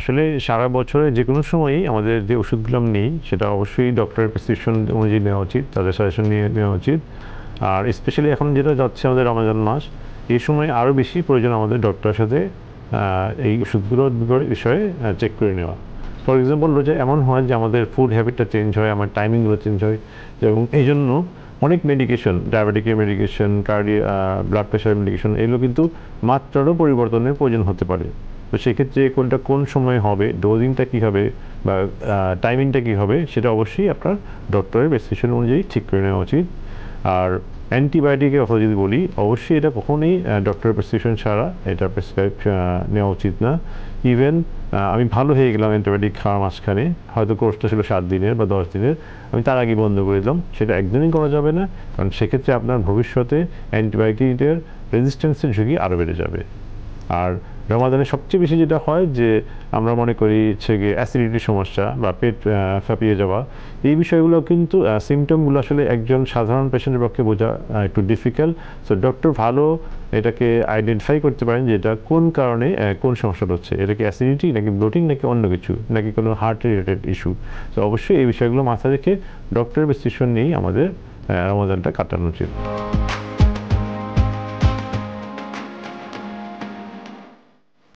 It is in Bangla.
আসলে সারা বছরে যে কোনো সময়ই আমাদের যে ওষুধগুলো আমরা নিই সেটা অবশ্যই ডক্টরের প্রেসক্রিপশন অনুযায়ী নেওয়া উচিত, তাদের সাজেশন নিয়ে নেওয়া উচিত। আর স্পেশালি এখন যেটা যাচ্ছে আমাদের রমজান মাস, এই সময় আরও বেশি প্রয়োজন আমাদের ডক্টরের সাথে এই ওষুধগুলোর বিষয়ে চেক করে নেওয়া। ফর এক্সাম্পল যে এমন হয় যে আমাদের ফুড হ্যাবিটটা চেঞ্জ হয়, আমার টাইমিংগুলো চেঞ্জ হয়, এবং এই জন্য অনেক মেডিকেশন, ডায়াবেটিকের মেডিকেশন, ব্লাড প্রেশারের মেডিকেশন, এগুলো কিন্তু মাত্রারও পরিবর্তনের প্রয়োজন হতে পারে। তো সেক্ষেত্রে কোনটা কোন সময় হবে, ডোজিংটা কী হবে বা টাইমিংটা কী হবে, সেটা অবশ্যই আপনার ডক্টরের প্রেসক্রিপশন অনুযায়ী ঠিক করে নেওয়া উচিত। আর অ্যান্টিবায়োটিকের কথা যদি বলি, অবশ্যই এটা কখনোই ডক্টরের প্রেসক্রিপশন ছাড়া এটা প্রেসক্রাইব নেওয়া উচিত না। ইভেন আমি ভালো হয়ে গেলাম অ্যান্টিবায়োটিক খাওয়ার মাঝখানে, হয়তো কোর্সটা ছিল 7 দিনের বা 10 দিনের, আমি তার আগে বন্ধ করে দিলাম, সেটা একদমই করা যাবে না। কারণ সেক্ষেত্রে আপনার ভবিষ্যতে অ্যান্টিবায়োটিকের রেজিস্ট্যান্সের ঝুঁকি আরও বেড়ে যাবে। আর রমাদানে সবচেয়ে বেশি যেটা হয় যে আমরা মনে করি হচ্ছে গিয়ে অ্যাসিডিটির সমস্যা বা পেট ফাঁপিয়ে যাওয়া, এই বিষয়গুলো কিন্তু সিমটমগুলো আসলে একজন সাধারণ পেশেন্টের পক্ষে বোঝা একটু ডিফিকাল্ট। সো ডক্টর ভালো এটাকে আইডেন্টিফাই করতে পারেন যে এটা কোন কারণে কোন সমস্যাটা হচ্ছে, এটা কি অ্যাসিডিটি নাকি ব্লোটিং নাকি অন্য কিছু নাকি কোনো হার্ট রিলেটেড ইস্যু। তো অবশ্যই এই বিষয়গুলো মাথায় রেখে ডক্টরের প্রেসক্রিপশন নিয়েই আমাদের রমাদানটা কাটানো উচিত।